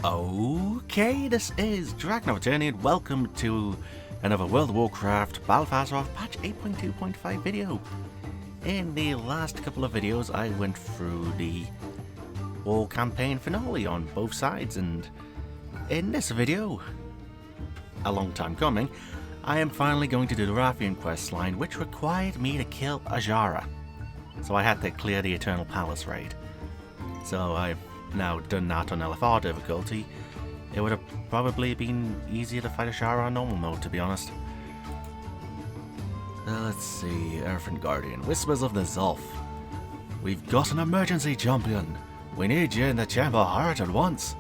Okay, this is DragonofEternity and welcome to another World of Warcraft For Azeroth patch 8.2.5 video. In the last couple of videos I went through the whole campaign finale on both sides, and in this video, a long time coming, I am finally going to do the Wrathion Questline, which required me to kill Azara. So I had to clear the Eternal Palace raid. So I've now done that on LFR difficulty. It would have probably been easier to fight Azara on normal mode, to be honest. Let's see, Earthen Guardian, Whispers of the Zolf. We've got an emergency, champion. We need you in the Chamber Heart at once.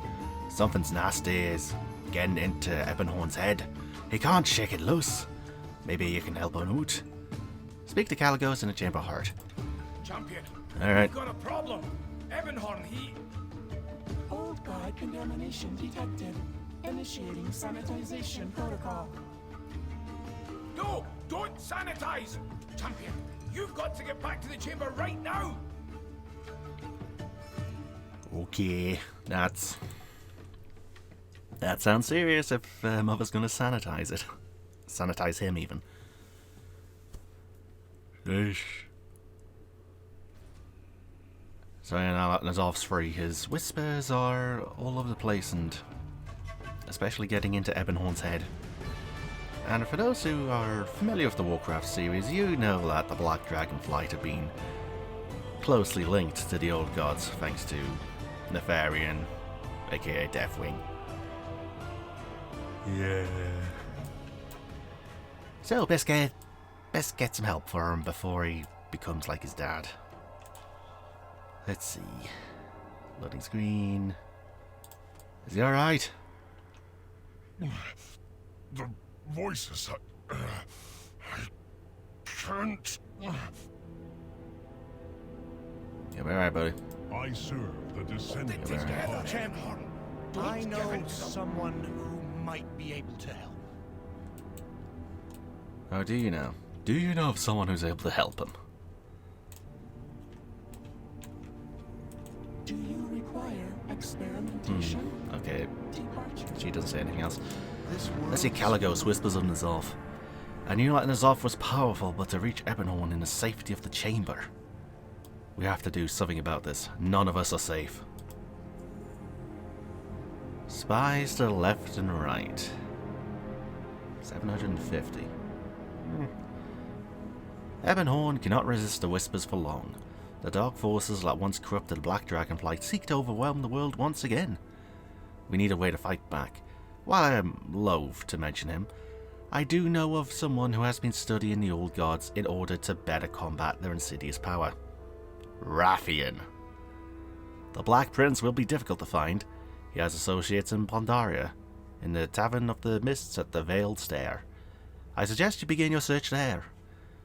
Something's nasty is getting into Ebonhorn's head. He can't shake it loose. Maybe you can help him out. Speak to Caligos in the Chamber Heart. Champion, Alright. we've got a problem. Ebonhorn, he... Old guard contamination detected. Initiating sanitization protocol. No, don't sanitize! Champion, you've got to get back to the chamber right now! Okay, that sounds serious if Mother's gonna sanitize it. Sanitize him, even. Sheesh. So yeah, now that Nazov's free, his whispers are all over the place, and especially getting into Ebonhorn's head. And for those who are familiar with the Warcraft series, you know that the Black Dragonflight have been closely linked to the old gods, thanks to Nefarian, aka Deathwing. Yeah. So best get some help for him before he becomes like his dad. Let's see. Loading screen. Is he alright? The voices, I can't... Yeah, we're alright, buddy. I serve the descendants. Yeah, we're alright. Champion, I know someone who might be able to help. Oh, do you know? Do you know of someone who's able to help him? Do you require experimentation? Okay, Departure. she doesn't say anything else. This world Let's see Caligos, Whispers of Nazov. I knew that Nazov was powerful, but to reach Ebonhorn in the safety of the chamber. We have to do something about this. None of us are safe. Spies to the left and right. 750. Ebonhorn cannot resist the Whispers for long. The dark forces that once corrupted the Black Dragonflight seek to overwhelm the world once again. We need a way to fight back. While I am loath to mention him, I do know of someone who has been studying the old gods in order to better combat their insidious power. Wrathion. The Black Prince will be difficult to find. He has associates in Pandaria, in the Tavern of the Mists at the Veiled Stair. I suggest you begin your search there.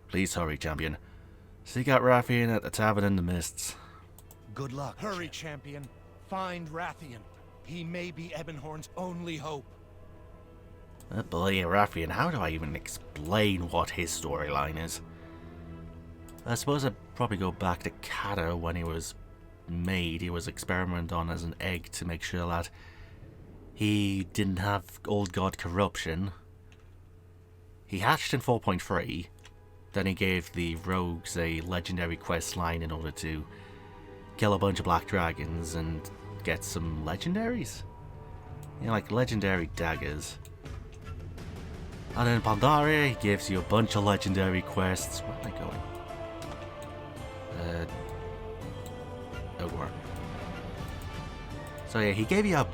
Please hurry, champion. Seek out Wrathion at the Tavern in the Mists. Good luck. Hurry, champion. Find Wrathion. He may be Ebonhorn's only hope. Oh boy, Wrathion, how do I even explain what his storyline is? I suppose I'd probably go back to Kata when he was made. He was experimented on as an egg to make sure that he didn't have old god corruption. He hatched in 4.3. Then he gave the rogues a legendary quest line in order to kill a bunch of black dragons and get some legendaries. You know, like legendary daggers. And then in Pandaria, he gives you a bunch of legendary quests. Where am I going? Over. So yeah, he gave you a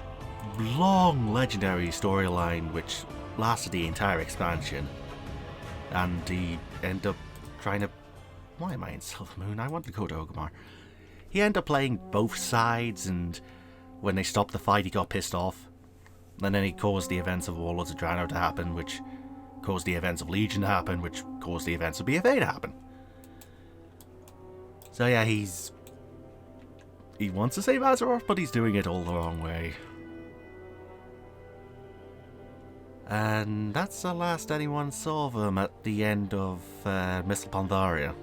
long legendary storyline which lasted the entire expansion. And he ended up trying to... Why am I in Silver Moon? I want to go to Orgrimmar. He ended up playing both sides, and when they stopped the fight he got pissed off. And then he caused the events of Warlords of Draenor to happen, which caused the events of Legion to happen, which caused the events of BFA to happen. So yeah, he wants to save Azeroth, but he's doing it all the wrong way. And that's the last anyone saw of him at the end of Mistral Pandaria.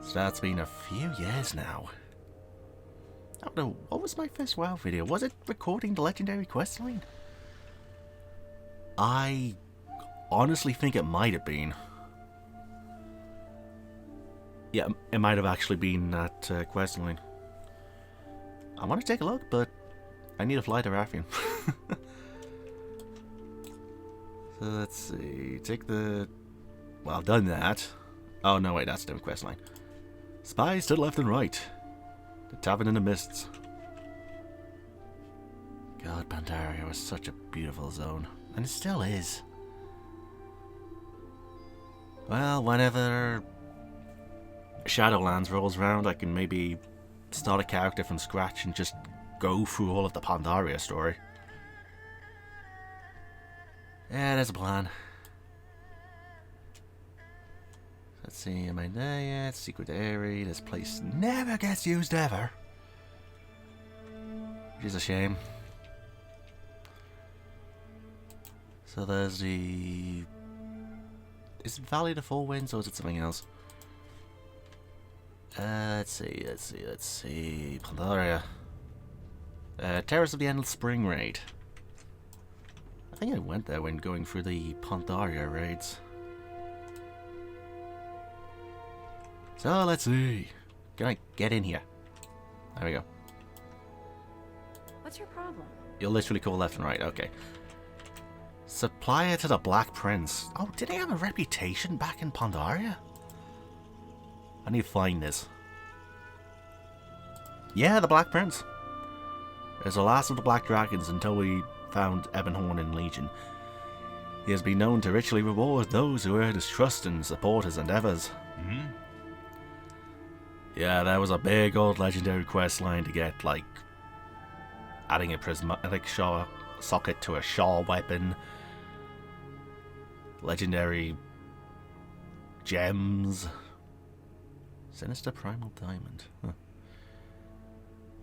So that's been a few years now. don't know. What was my first WoW video? Was it recording the legendary questline? I honestly think it might have been. Yeah, it might have actually been that questline. I want to take a look, but I need to fly to Wrathion. So let's see. Take the... Well, I've done that. Oh, no, wait, that's the questline. Spies to the left and right. The Tavern in the Mists. God, Pandaria was such a beautiful zone. And it still is. Well, whenever Shadowlands rolls around, I can maybe start a character from scratch and just go through all of the Pandaria story. Yeah, there's a plan. Let's see, am I there yet? Secret area. This place never gets used ever. Which is a shame. So there's the... Is it Valley of the Four Winds or is it something else? Let's see. Pandaria. Terrace of the Endless Spring raid. I think I went there when going through the Pandaria raids. So let's see. Can I get in here? There we go. What's your problem? You'll literally call left and right. Okay. Supplier to the Black Prince. Oh, did they have a reputation back in Pandaria? I need to find this. Yeah, the Black Prince. Is the last of the Black Dragons until we found Ebonhorn in Legion. He has been known to richly reward those who earn his trust and support his endeavors. Yeah, that was a big old legendary quest line to get, like, adding a prismatic socket to a Shaw weapon, legendary gems, Sinister Primal Diamond. Huh.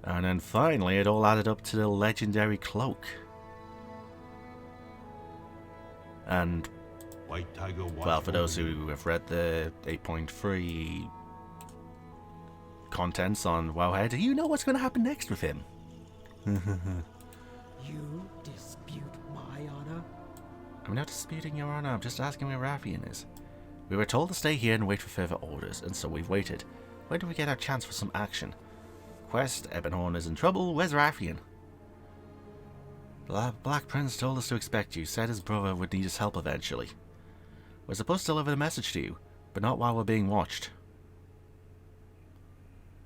And then finally, it all added up to the legendary cloak. And, well, for those who have read the 8.3 contents on Wowhead, you know what's going to happen next with him. You dispute my honor? I'm not disputing your honor, I'm just asking where Wrathion is. We were told to stay here and wait for further orders, and so we've waited. When do we get our chance for some action? Quest, Ebonhorn is in trouble, where's Wrathion? Black Prince told us to expect you, said his brother would need his help eventually. We're supposed to deliver the message to you, but not while we're being watched.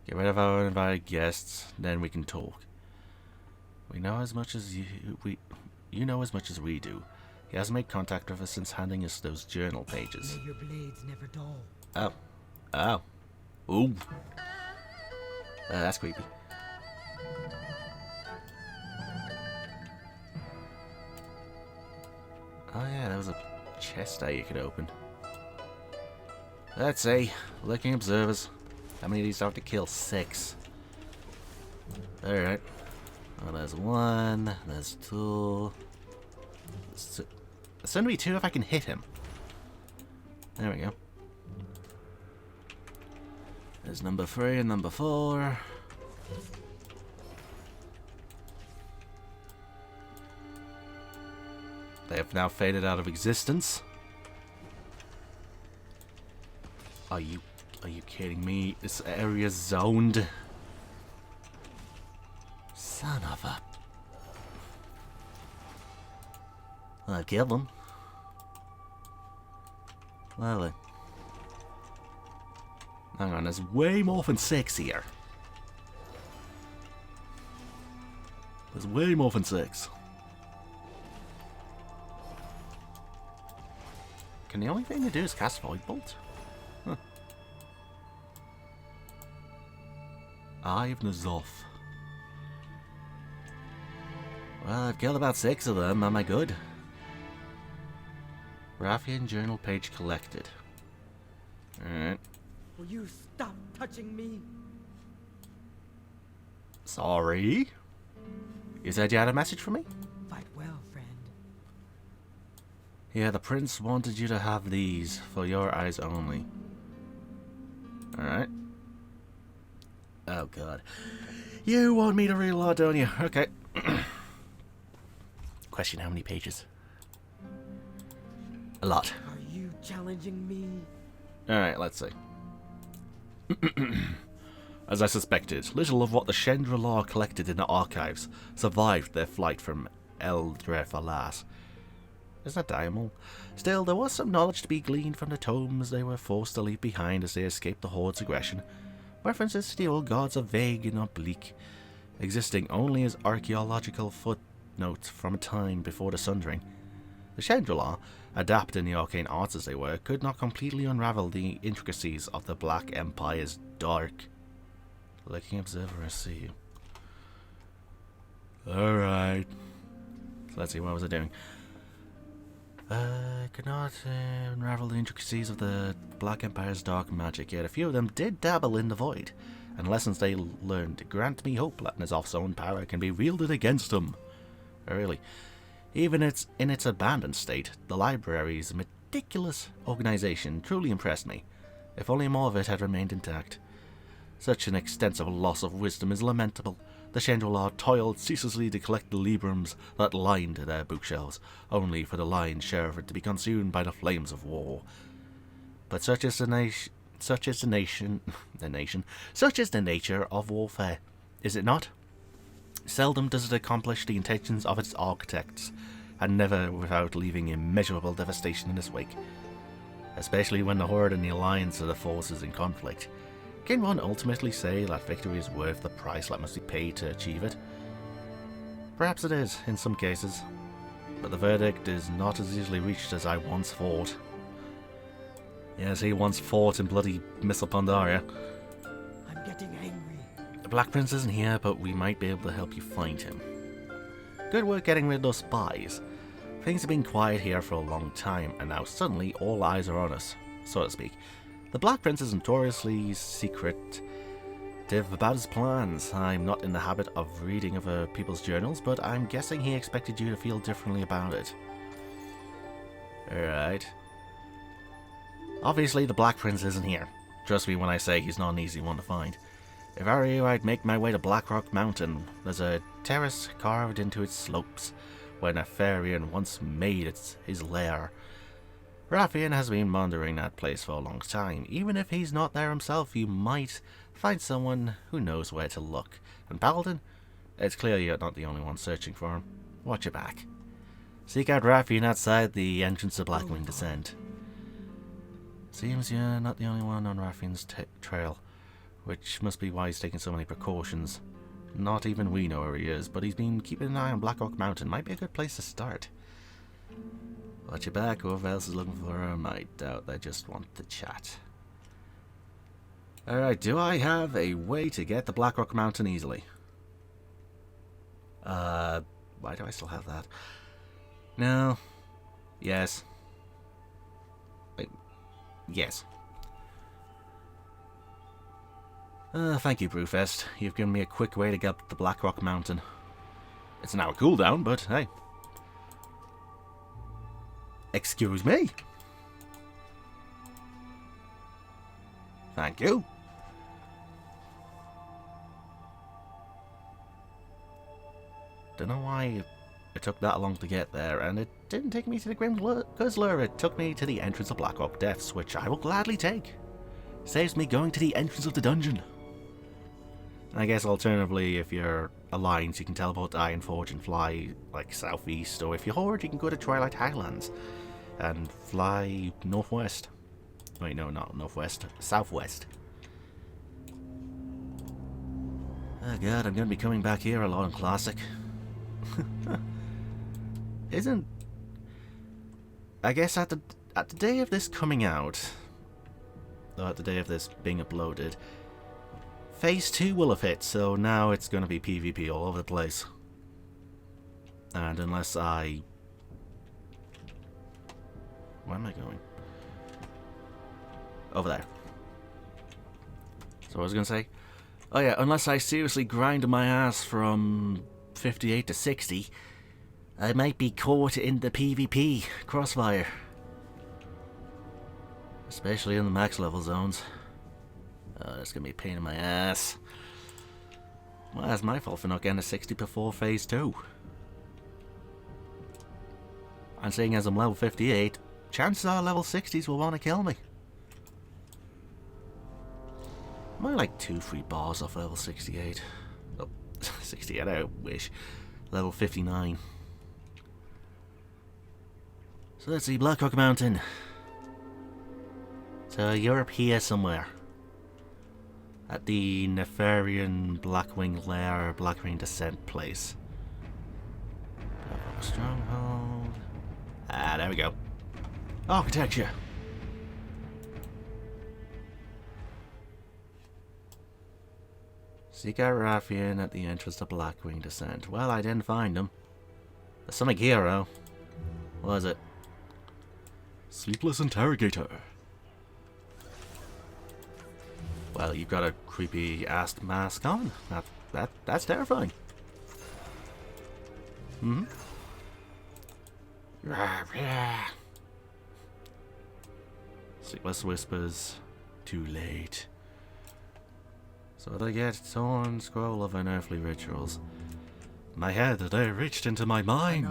Get rid of our uninvited guests, then we can talk. We know as much as you know as much as we do. He hasn't made contact with us since handing us those journal pages. May your blades never dull. Oh. Oh. Ooh. That's creepy. Oh yeah, there was a chest there you could open. Let's see. Looking observers. How many of these do I have to kill? 6. Alright. Well, there's 1. There's 2. There's soon to be 2 if I can hit him. There we go. There's number 3 and number 4. They have now faded out of existence. Are you kidding me? This area's zoned. Son of a... Well, I killed them. Well then. Hang on, there's way more than 6 here. There's way more than 6. Can the only thing to do is cast Void Bolt? Huh. Eye of Nazoth. Well, I've killed about 6 of them. Am I good? Wrathion journal page collected. Alright. Will you stop touching me? Sorry? You said you had a message for me? Fight well, friend. Yeah, the prince wanted you to have these for your eyes only. Alright. Oh god. You want me to read a lot, don't you? Okay. Question, how many pages? A lot. Are you challenging me? Alright, let's see. As I suspected, little of what the Chandra Law collected in the archives survived their flight from Eldreth Alas. Is that Diamond? Still, there was some knowledge to be gleaned from the tomes they were forced to leave behind as they escaped the Horde's aggression. References to the old gods are vague and oblique, existing only as archaeological footnotes from a time before the Sundering. The Chandra Law, adept in the arcane arts as they were, could not completely unravel the intricacies of the Black Empire's dark. Looking observer, I see you. Alright. So let's see, what was I doing? Could not unravel the intricacies of the Black Empire's dark magic, yet a few of them did dabble in the void, and lessons they learned grant me hope that N'Zoth's own power can be wielded against them. Really. Even in its abandoned state, the library's meticulous organization truly impressed me. If only more of it had remained intact. Such an extensive loss of wisdom is lamentable. The Chandra Law toiled ceaselessly to collect the librams that lined their bookshelves, only for the lion's share of it to be consumed by the flames of war. But such is the nature of warfare, is it not? Seldom does it accomplish the intentions of its architects, and never without leaving immeasurable devastation in its wake. Especially when the Horde and the Alliance are the forces in conflict. Can one ultimately say that victory is worth the price that must be paid to achieve it? Perhaps it is, in some cases, but the verdict is not as easily reached as I once thought. Yes, he once fought in bloody Missile Pandaria. I'm getting angry. The Black Prince isn't here, but we might be able to help you find him. Good work getting rid of those spies. Things have been quiet here for a long time, and now suddenly all eyes are on us, so to speak. The Black Prince is notoriously secretive about his plans. I'm not in the habit of reading other people's journals, but I'm guessing he expected you to feel differently about it. Alright. Obviously, the Black Prince isn't here. Trust me when I say he's not an easy one to find. If I were you, I'd make my way to Blackrock Mountain. There's a terrace carved into its slopes, where Nefarian once made his lair. Wrathion has been monitoring that place for a long time. Even if he's not there himself, you might find someone who knows where to look. And Paladin, it's clear you're not the only one searching for him. Watch your back. Seek out Wrathion outside the entrance to Blackwing Descent. Seems you're not the only one on Wrathion's trail, which must be why he's taking so many precautions. Not even we know where he is, but he's been keeping an eye on Blackrock Mountain. Might be a good place to start. Watch your back, whoever else is looking for him, I doubt they just want to chat. Alright, do I have a way to get to Blackrock Mountain easily? Why do I still have that? No. Yes. Wait. Yes. Thank you, Brewfest. You've given me a quick way to get to Blackrock Mountain. It's an hour cooldown, but hey. Excuse me? Thank you. Don't know why it took that long to get there, and it didn't take me to the Grim Guzzler, it took me to the entrance of Blackrock Depths, which I will gladly take. Saves me going to the entrance of the dungeon. I guess alternatively, if you're Alliance, you can teleport to Ironforge and fly, like, southeast, or if you're Horde, you can go to Twilight Highlands and fly northwest. Wait, no, not northwest, southwest. Oh god, I'm gonna be coming back here a lot in Classic. I guess at the day of this coming out, or at the day of this being uploaded, Phase 2 will have hit, so now it's gonna be PvP all over the place. And unless I... Where am I going? Over there. So what was I gonna say? Oh yeah, unless I seriously grind my ass from 58 to 60, I might be caught in the PvP crossfire. Especially in the max level zones. Oh, that's gonna be a pain in my ass. Well, that's my fault for not getting a 60 before phase 2. And seeing as I'm level 58, chances are level 60s will want to kill me. I'm only like 2-3 bars off level 68. Oh, 68, I wish. Level 59. So let's see, Blackrock Mountain. So you're up here somewhere. At the Nefarian Blackwing Lair, Blackwing Descent place. Blackrock Stronghold. Ah, there we go. Architecture. Seek out Wrathion at the entrance to Blackwing Descent. Well, I didn't find him. The Sonic Hero. What was it? Sleepless Interrogator. Well, you've got a creepy ass mask on. That's terrifying. Hmm. Sleepless Whispers. Too late. So they get torn scroll of unearthly rituals. My head, they reached into my mind.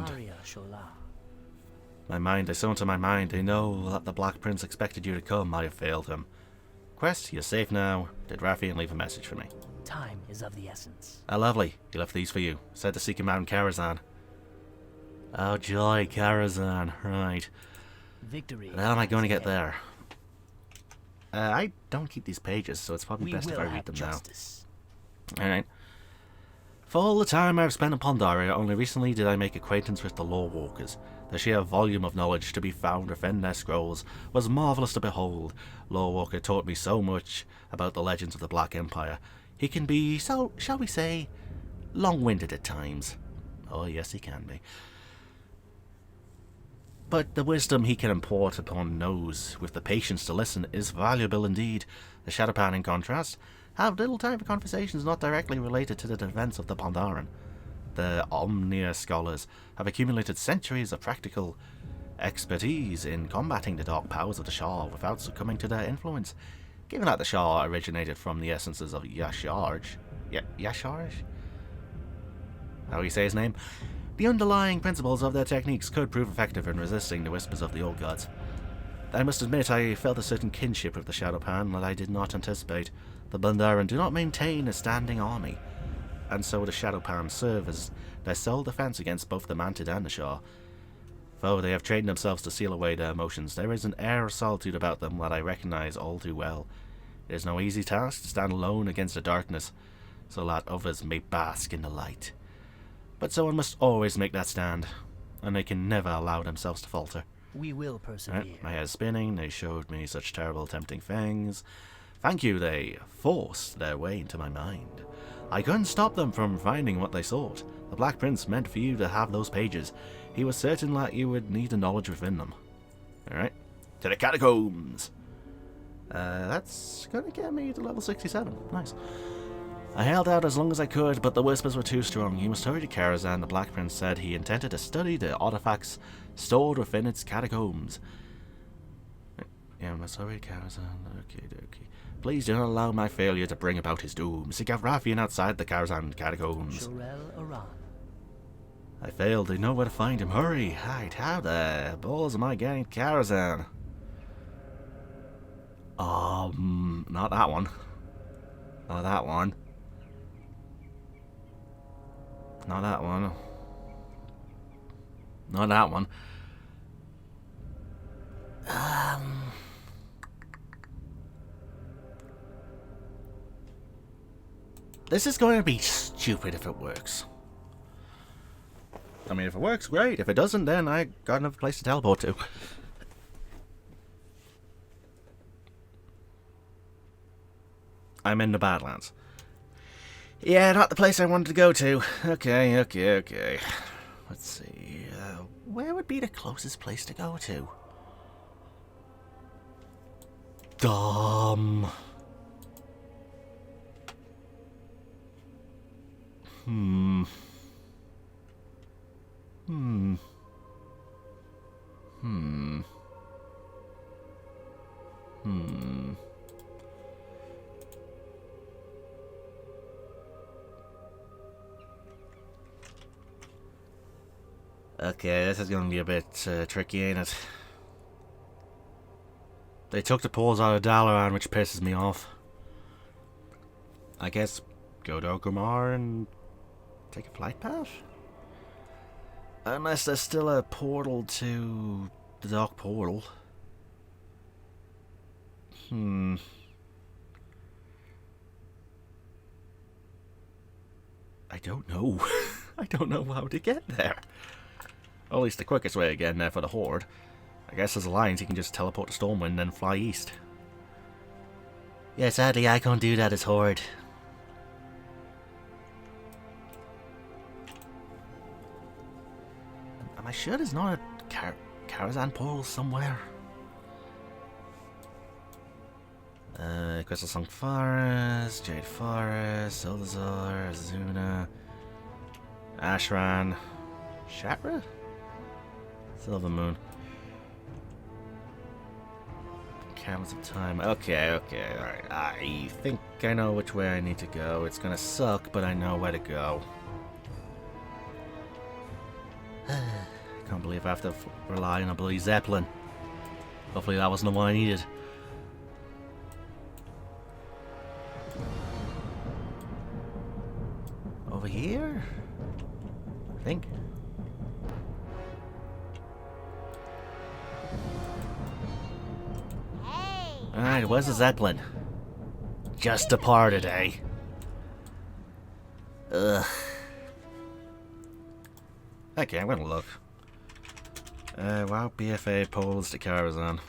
My mind, they saw into my mind. They know that the Black Prince expected you to come. I have failed him. Quest, you're safe now. Did Wrathion leave a message for me? Time is of the essence. Ah, lovely. He left these for you. Said to seek him out in Karazhan. Oh joy, Karazhan. Right. Victory. How am I going to get there? I don't keep these pages, so it's probably best if I read them now. Alright. For all the time I've spent in Pandaria, only recently did I make acquaintance with the Lore Walkers. The sheer volume of knowledge to be found within their scrolls was marvellous to behold. Lore Walker taught me so much about the legends of the Black Empire. He can be, so shall we say, long-winded at times. Oh yes, he can be. But the wisdom he can impart upon those with the patience to listen is valuable indeed. The Shadowpan, in contrast, have little time for conversations not directly related to the events of the Pandaren. The Omnia scholars have accumulated centuries of practical expertise in combating the dark powers of the Shah without succumbing to their influence. Given that the Shah originated from the essences of Yasharj, Yasharj? How do you say his name? The underlying principles of their techniques could prove effective in resisting the whispers of the old gods. I must admit I felt a certain kinship with the Shadowpan that I did not anticipate. The Pandaren do not maintain a standing army, and so the Shadowpan serve as their sole defense against both the Mantid and the Shah. Though they have trained themselves to seal away their emotions, there is an air of solitude about them that I recognize all too well. It is no easy task to stand alone against the darkness, so that others may bask in the light. But someone must always make that stand, and they can never allow themselves to falter. We will persevere. Right, my head is spinning. They showed me such terrible, tempting things. Thank you, they forced their way into my mind. I couldn't stop them from finding what they sought. The Black Prince meant for you to have those pages. He was certain that you would need the knowledge within them. Alright, to the catacombs! That's gonna get me to level 67. Nice. I held out as long as I could, but the whispers were too strong. You must hurry to Karazhan. The Black Prince said he intended to study the artifacts stored within its catacombs. Yeah, I must hurry to Karazhan. Okay. Please do not allow my failure to bring about his doom. Seek out Wrathion outside the Karazhan catacombs. I failed. They know where to find him. Hurry! Hide. How the balls am I getting to Karazhan? Not that one. Not that one. Not that one. Not that one. This is going to be stupid if it works. I mean, if it works, great. If it doesn't, then I got another place to teleport to. I'm in the Badlands. Yeah, not the place I wanted to go to. Okay. Let's see. Where would be the closest place to go to? Dumb. Okay, this is gonna be a bit tricky, ain't it? They took the poles out of Dalaran, which pisses me off. I guess go to Orgrimmar and take a flight path? Unless there's still a portal to the Dark Portal. I don't know. I don't know how to get there. Or at least the quickest way of getting there for the Horde. I guess as Alliance you can just teleport to Stormwind and then fly east. Yeah, sadly I can't do that as Horde. Am I sure there's not a Karazhan portal somewhere? Crystal Song Forest, Jade Forest, Zolazar, Azuna, Ashran, Shatra? Silver Moon. Camels of Time. Okay, alright. I think I know which way I need to go. It's gonna suck, but I know where to go. I can't believe I have to rely on a bloody Zeppelin. Hopefully that wasn't the one I needed. Over here? I think. Alright, where's the Zeppelin? Just departed, eh? Ugh. Okay, I'm gonna look. Wow, BFA poles to Karazhan.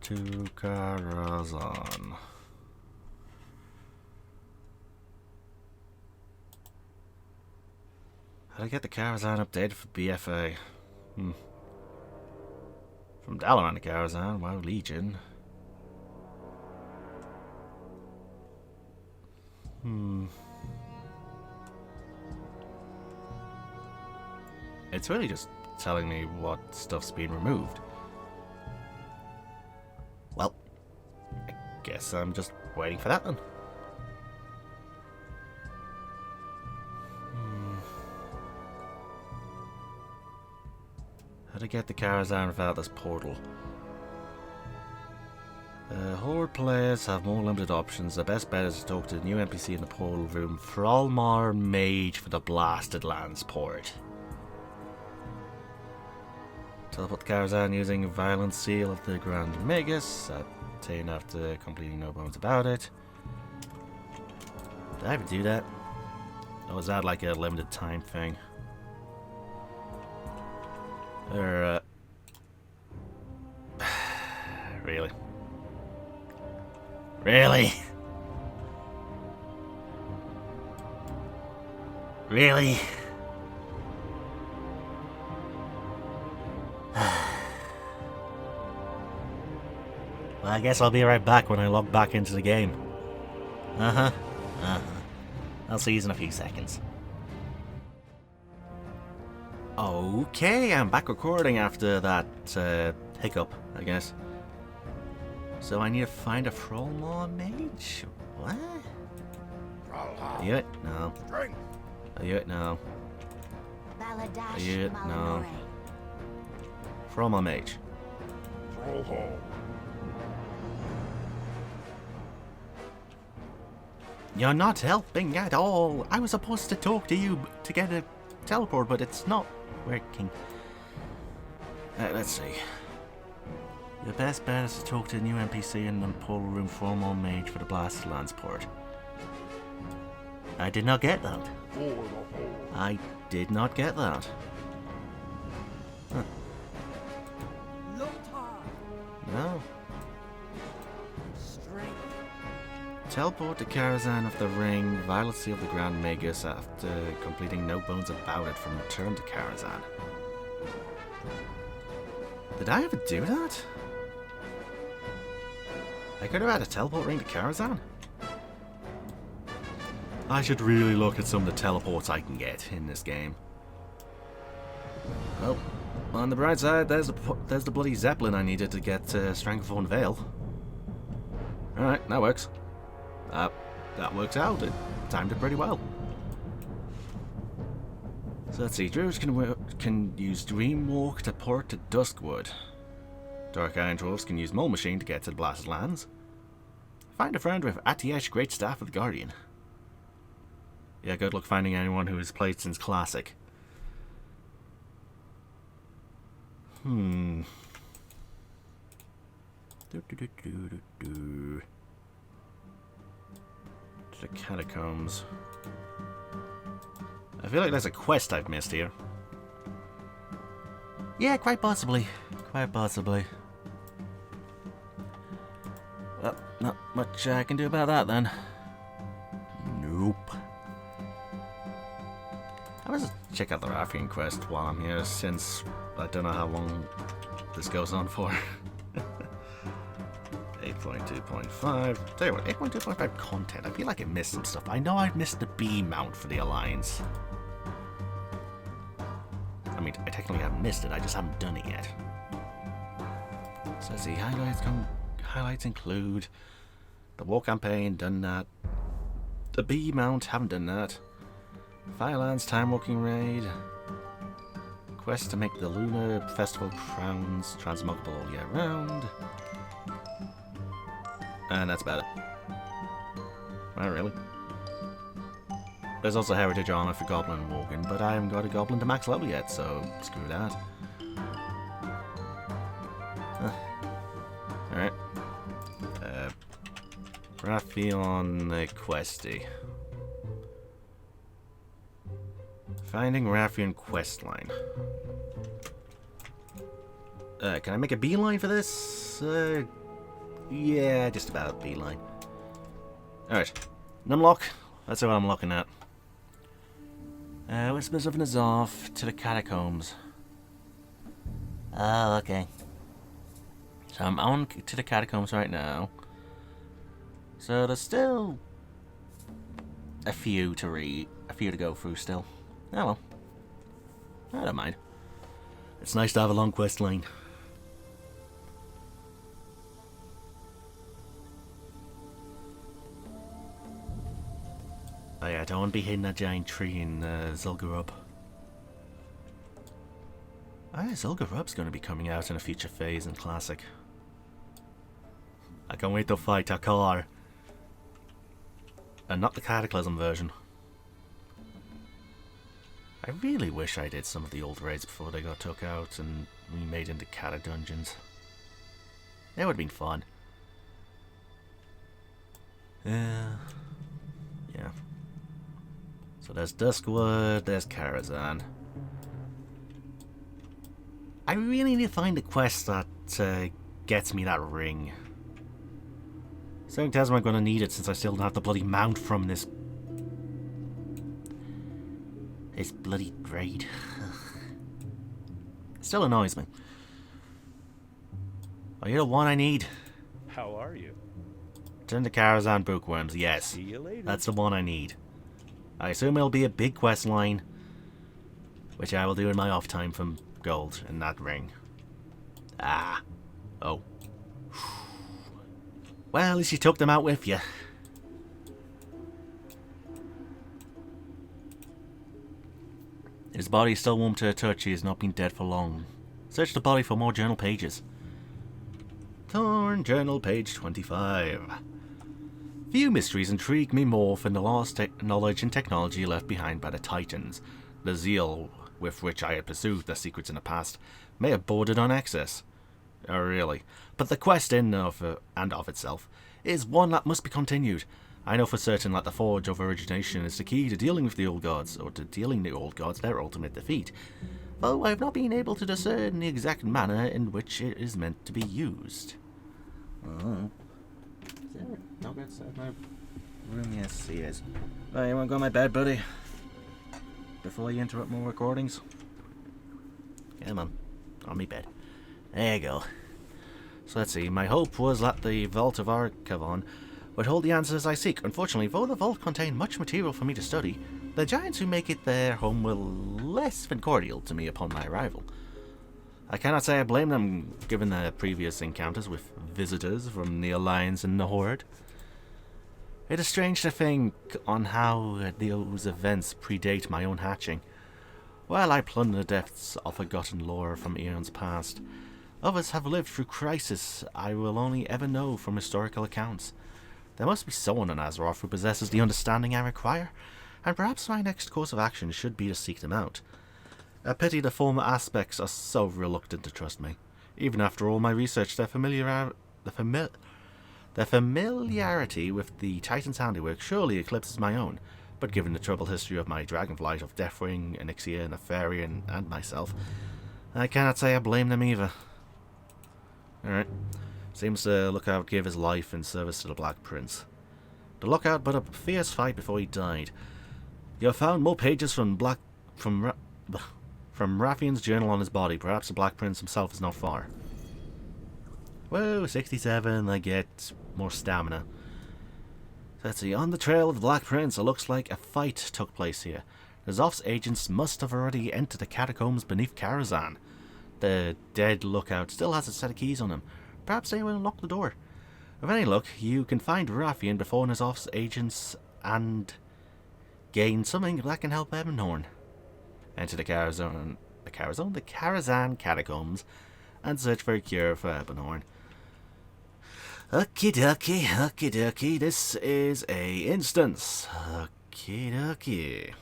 To Karazhan. How do I get the Karazhan updated for BFA? From Dalaran to Karazhan, WoW Legion. It's really just telling me what stuff's been removed. Well, I guess I'm just waiting for that then. How to get the Karazhan without this portal? Horde players have more limited options. The best bet is to talk to the new NPC in the portal room, Thrallmar Mage for the Blasted Lands port. Teleport the Karazhan using Violent Seal of the Grand Magus, obtained after completing No Bones About It. Did I ever do that? Or was that like a limited time thing? Or, really? Really? Really? Well, I guess I'll be right back when I log back into the game. I'll see you in a few seconds. Okay, I'm back recording after that hiccup, I guess. So I need to find a Thrallmar Mage? What? Are you it? No. Are you it? No. Are you it? No. Thrallmar Mage. You're not helping at all. I was supposed to talk to you to get a teleport, but it's not working. Let's see. The best bet is to talk to a new NPC in the portal room, Thrallmar Mage for the Blasted Lands port. I did not get that. I did not get that. Huh. No. Teleport to Karazhan of the Ring, Violet Seal of the Grand Magus after completing No Bones About It from Return to Karazhan. Did I ever do that? I could have had a teleport ring to Karazhan? I should really look at some of the teleports I can get in this game. Well, on the bright side, there's the bloody Zeppelin I needed to get Stranglethorn Vale. Alright, that works. That works out. It timed it pretty well. So let's see. Druids can use Dreamwalk to port to Duskwood. Dark Iron Dwarves can use Mole Machine to get to the Blasted Lands. Find a friend with Atiesh Great Staff of the Guardian. Yeah, good luck finding anyone who has played since Classic. To the Catacombs. I feel like there's a quest I've missed here. Yeah, quite possibly. Quite possibly. Well, not much I can do about that then. Nope. I must check out the Wrathion quest while I'm here, since I don't know how long this goes on for. 8.2.5. Tell you what, 8.2.5 content. I feel like I missed some stuff. I know I missed the B mount for the Alliance. I mean, I technically haven't missed it, I just haven't done it yet. So let's see, highlights include the War Campaign, done that. The B mount, haven't done that. Firelands Time Walking Raid. Quest to make the Lunar Festival crowns transmogable all year round. And that's about it. Not really. There's also Heritage Armor for Goblin and Worgen, but I haven't got a Goblin to max level yet, so screw that. Alright. Wrathion Questy. Finding Wrathion Questline. Can I make a beeline for this? Yeah, just about beeline. Alright. Unlock. That's what I'm looking at. Whispers of N'Zoth to the Catacombs. Oh, okay. So I'm on to the Catacombs right now. So there's still a few to read, a few to go through still. Oh well. I don't mind. It's nice to have a long quest line. Oh yeah, I don't want to be hitting that giant tree in Zul'Gurub. Oh yeah, Zul'Gurub's going to be coming out in a future phase in Classic. I can't wait to fight Takar. And not the Cataclysm version. I really wish I did some of the old raids before they got took out and remade into Cata dungeons. That would have been fun. Yeah. So there's Duskwood, there's Karazhan. I really need to find the quest that gets me that ring. Something tells me I'm going to need it since I still don't have the bloody mount from this bloody raid. It still annoys me. Oh, you're the one I need. How are you? Turn to Karazhan Bookworms, yes. See you later. That's the one I need. I assume it'll be a big quest line, which I will do in my off time from gold and that ring. Ah. Oh. Well, at least you took them out with you. His body is still warm to the touch. He has not been dead for long. Search the body for more journal pages. Torn journal page 25. Few mysteries intrigue me more than the lost knowledge and technology left behind by the Titans. The zeal with which I had pursued their secrets in the past may have bordered on excess. Oh, really? But the quest in and of itself is one that must be continued. I know for certain that the Forge of Origination is the key to dealing with the Old Gods, or to dealing the Old Gods their ultimate defeat, though I have not been able to discern the exact manner in which it is meant to be used. Oh. Is there a dog outside my room? Yes, he is. Right, you want to go to my bed, buddy? Before you interrupt more recordings? Come on. On my bed. There you go. So let's see. My hope was that the Vault of Archavon would hold the answers I seek. Unfortunately, though the vault contained much material for me to study, the giants who make it their home were less than cordial to me upon my arrival. I cannot say I blame them, given their previous encounters with visitors from the Alliance and the Horde. It is strange to think on how those events predate my own hatching. While I plunder the depths of forgotten lore from eons past, others have lived through crisis I will only ever know from historical accounts. There must be someone on Azeroth who possesses the understanding I require, and perhaps my next course of action should be to seek them out. A pity the former aspects are so reluctant to trust me. Even after all my research, their familiarity with the Titan's handiwork surely eclipses my own, but given the troubled history of my Dragonflight of Deathwing, Onyxia, Nefarian, and myself, I cannot say I blame them either. Alright. Seems the Lookout gave his life in service to the Black Prince. The Lookout put up a fierce fight before he died. You have found more pages from Wrathion's journal on his body. Perhaps the Black Prince himself is not far. Whoa, 67, I get more stamina. Let's see, on the trail of the Black Prince, it looks like a fight took place here. The Zoth's agents must have already entered the catacombs beneath Karazhan. The dead Lookout still has a set of keys on him. Perhaps they will unlock the door. With any luck, you can find Wrathion before the Zoth's agents and gain something that can help Ebonhorn. Enter the Karazhan catacombs and search for a cure for Ebonhorn. Okie dokie, this is a instance. Okie dokie.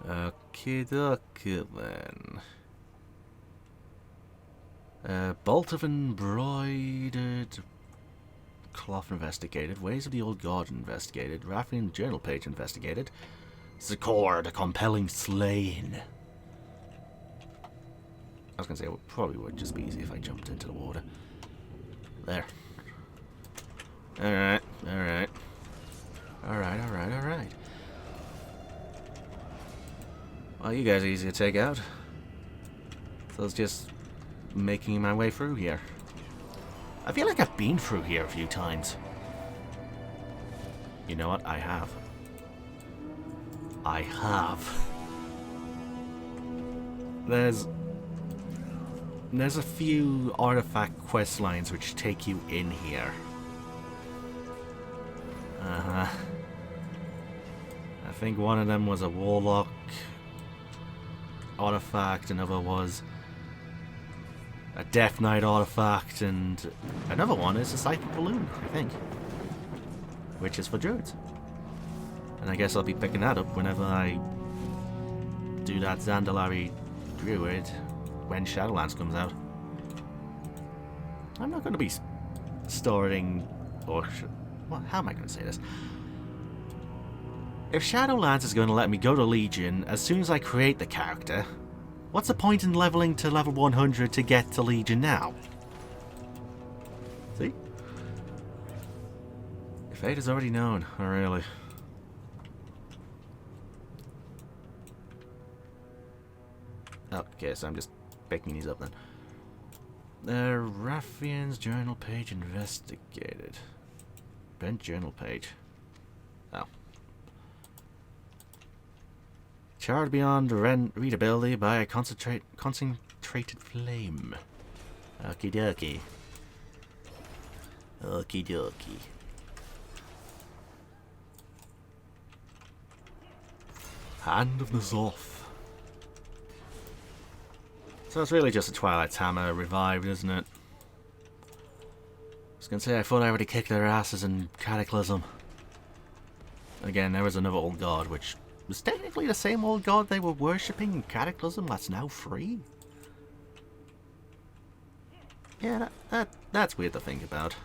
Okie dokie then. Bolt of embroidered cloth investigated. Ways of the old god investigated. Wrathion journal page investigated. Zakor, the compelling slain. I was going to say, it probably would just be easy if I jumped into the water. There. Alright. Well, you guys are easy to take out. So it's just making my way through here. I feel like I've been through here a few times. You know what? I have. There's a few artifact quest lines which take you in here. I think one of them was a warlock artifact, another was a Death Knight artifact, and another one is a Siphon Balloon, I think, which is for druids. And I guess I'll be picking that up whenever I do that Zandalari druid when Shadowlands comes out. I'm not going to be storing, or how am I going to say this? If Shadowlands is going to let me go to Legion as soon as I create the character, what's the point in leveling to level 100 to get to Legion now? See? Your fate is already known. Oh, really? Oh, okay, so I'm just picking these up then. Wrathion's journal page investigated. Bent journal page. Oh. Charred beyond readability by a concentrated flame. Okie dokie. Okie dokie. Hand of the Zoth. So it's really just a Twilight's Hammer revived, isn't it? I was gonna say, I thought I already kicked their asses in Cataclysm. Again, there was another old god, which was technically the same old god they were worshipping in Cataclysm that's now free. Yeah, that's weird to think about.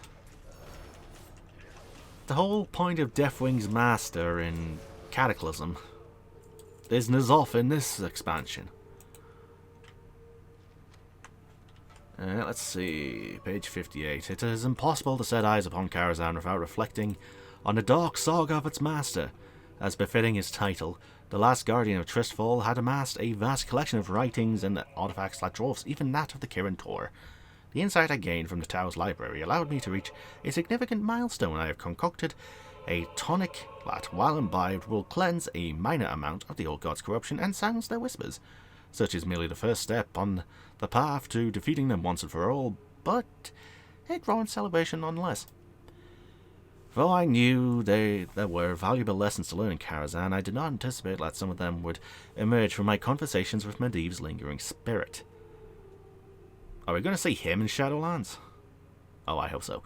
The whole point of Deathwing's master in Cataclysm is N'Zoth in this expansion. Let's see, page 58. It is impossible to set eyes upon Karazhan without reflecting on the dark saga of its master. As befitting his title, the last guardian of Tristfall had amassed a vast collection of writings and artifacts that dwarfs even that of the Kirin Tor. The insight I gained from the Tao's library allowed me to reach a significant milestone. I have concocted a tonic that, while imbibed, will cleanse a minor amount of the old god's corruption and silence their whispers. Such is merely the first step on the path to defeating them once and for all, but a growing celebration nonetheless. Though I knew there were valuable lessons to learn in Karazhan, I did not anticipate that some of them would emerge from my conversations with Medivh's lingering spirit. Are we going to see him in Shadowlands? Oh, I hope so.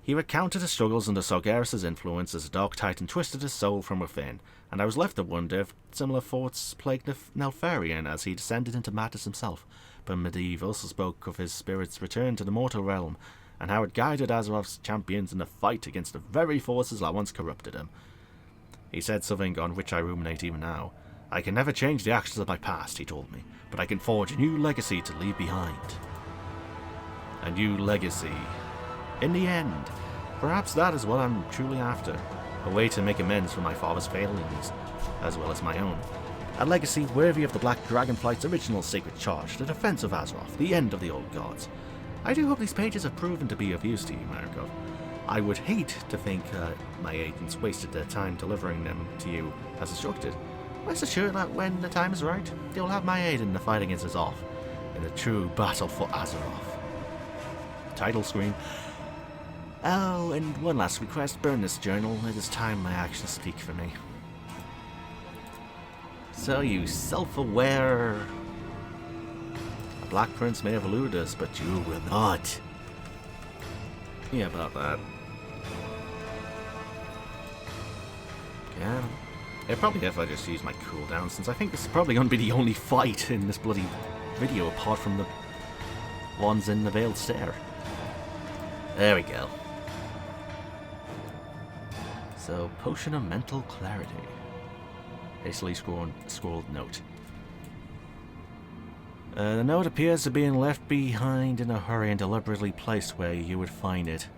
He recounted his struggles under Sargeras' influence as a Dark Titan twisted his soul from within, and I was left to wonder if similar thoughts plagued Neltharion as he descended into madness himself. But Medivh also spoke of his spirit's return to the mortal realm, and how it guided Azeroth's champions in the fight against the very forces that once corrupted him. He said something on which I ruminate even now. I can never change the actions of my past, he told me, but I can forge a new legacy to leave behind. A new legacy. In the end, perhaps that is what I'm truly after. A way to make amends for my father's failings, as well as my own. A legacy worthy of the Black Dragonflight's original sacred charge, the defense of Azeroth, the end of the old gods. I do hope these pages have proven to be of use to you, Markov. I would hate to think my agents wasted their time delivering them to you as instructed. Rest assured that when the time is right, you'll have my aid in the fight against Azoth, in a true battle for Azeroth. Title screen. Oh, and one last request, burn this journal. It is time my actions speak for me. So you self-aware... The Black Prince may have eluded us, but you will not. Yeah, about that. Yeah. It'd probably be if I just use my cooldown, since I think this is probably going to be the only fight in this bloody video, apart from the ones in the Veiled Stair. There we go. So, Potion of Mental Clarity. Hastily scrolled note. The note appears to be left behind in a hurry and deliberately placed where you would find it.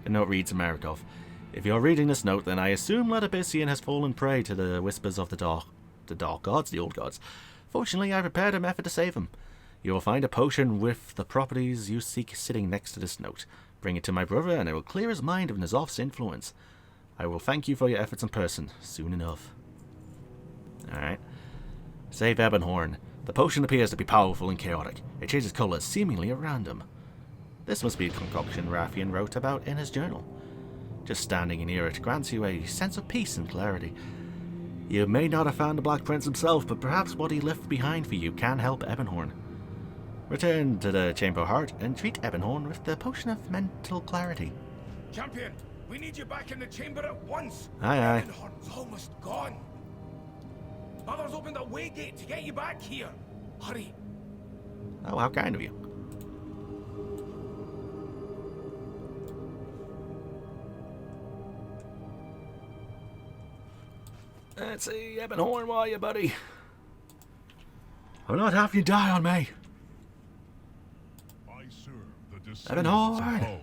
The note reads, Markov, if you're reading this note, then I assume Ladabisian has fallen prey to the whispers of the dark gods, the old gods. Fortunately, I prepared a method to save him. You will find a potion with the properties you seek sitting next to this note. Bring it to my brother, and it will clear his mind of N'Zoth's influence. I will thank you for your efforts in person, soon enough. Alright. Save Ebonhorn. The potion appears to be powerful and chaotic. It changes colours seemingly at random. This must be a concoction Wrathion wrote about in his journal. Just standing near it grants you a sense of peace and clarity. You may not have found the Black Prince himself, but perhaps what he left behind for you can help Ebonhorn. Return to the Chamber of Heart and treat Ebonhorn with the Potion of Mental Clarity. Champion, we need you back in the chamber at once. Aye, aye. Ebonhorn's almost gone. Mother's opened a way gate to get you back here. Hurry. Oh, how kind of you. Let's see, Ebonhorn, where are you, buddy? I'm not having you die on me. I serve the descendants of Ebonhorn! Hone.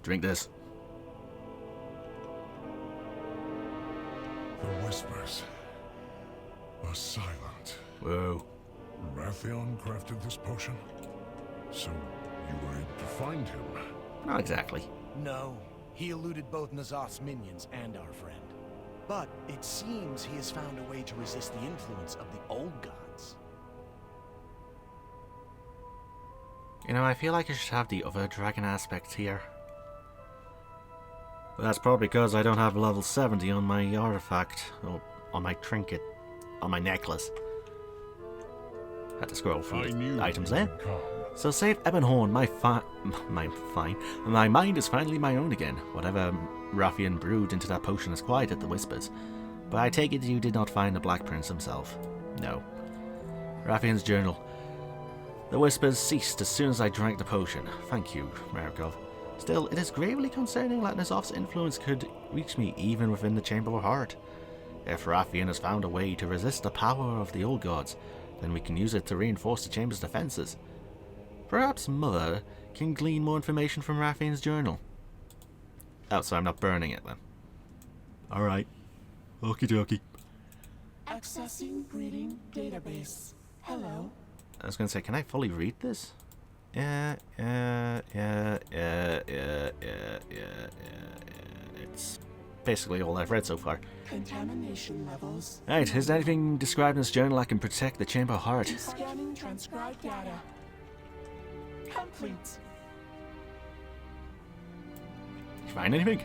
Drink this. The whispers are silent. Whoa. Wrathion crafted this potion? So you were able to find him? Not exactly. No, he eluded both N'Zoth's minions and our friend. But it seems he has found a way to resist the influence of the old gods. You know, I feel like I should have the other dragon aspect here. But that's probably because I don't have level 70 on my artifact, or on my trinket, on my necklace. Had to scroll through the items there. So save Ebonhorn, my mind is finally my own again. Whatever Wrathion brewed into that potion has quieted the whispers. But I take it you did not find the Black Prince himself. No. Wrathion's journal. The whispers ceased as soon as I drank the potion. Thank you, Markov. Still, it is gravely concerning that N'Zoth's influence could reach me even within the Chamber of Heart. If Wrathion has found a way to resist the power of the old gods, then we can use it to reinforce the Chamber's defenses. Perhaps Mother can glean more information from Wrathion's journal. Oh, so I'm not burning it then. Alright. Okie dokie. Accessing breeding database. Hello. I was going to say, can I fully read this? Yeah. It's basically all I've read so far. Contamination levels. Right, is there anything described in this journal that can protect the Chamber of Heart? Scanning transcribed data. Complete. find anything?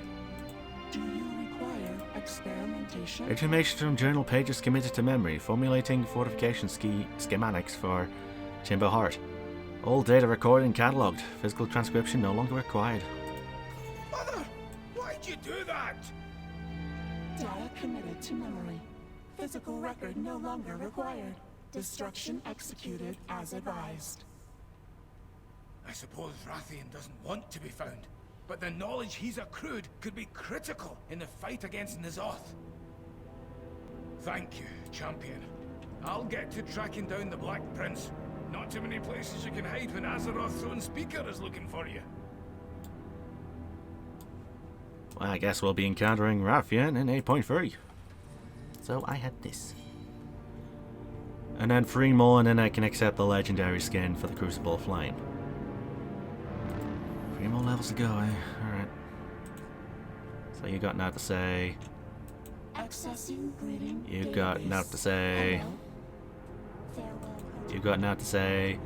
Do you require experimentation? Information from journal pages committed to memory. Formulating fortification schematics for Chamber Heart. All data recorded and catalogued. Physical transcription no longer required. Mother! Why'd you do that? Data committed to memory. Physical record no longer required. Destruction executed as advised. I suppose Wrathion doesn't want to be found, but the knowledge he's accrued could be critical in the fight against N'Zoth. Thank you, champion. I'll get to tracking down the Black Prince. Not too many places you can hide when Azeroth's own speaker is looking for you. Well, I guess we'll be encountering Wrathion in 8.3. So I had this. And then 3 more, and then I can accept the legendary skin for the Crucible of Flame. 3 more levels to go, eh? Alright. So you got now to say. Accessing breeding You got now to say. Hello. Farewell. You got now to say.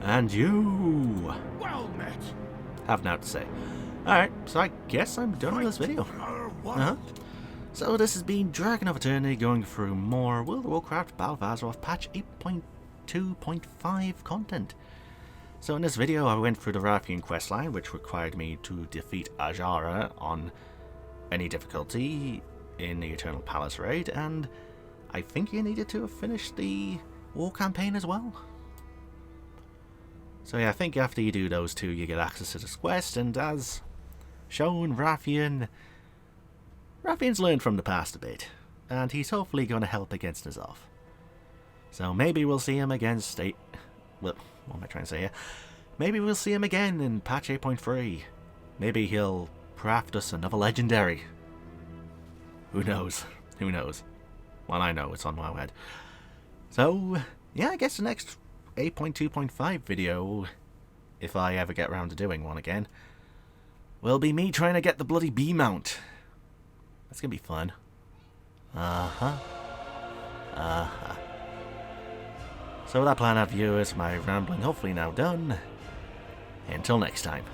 And you Well met. have now to say. Alright, so I guess I'm done with this video. So this has been DragonofEternity going through more World of Warcraft Battle of Azeroth patch 8.2.5 content. So in this video I went through the Wrathion Questline, which required me to defeat Ajara on any difficulty in the Eternal Palace raid, and I think you needed to have finished the war campaign as well. So yeah, I think after you do those 2 you get access to this quest, and as shown, Wrathion Wrathion's learned from the past a bit, and he's hopefully going to help against N'Zoth. So maybe we'll see him against well, what am I trying to say here? Maybe we'll see him again in patch 8.3. Maybe he'll craft us another legendary. Who knows? Who knows? Well, I know, it's on my head. So, yeah, I guess the next 8.2.5 video, if I ever get around to doing one again, will be me trying to get the bloody B mount. That's gonna be fun. So with that plan out, viewers, my rambling hopefully now done. Until next time.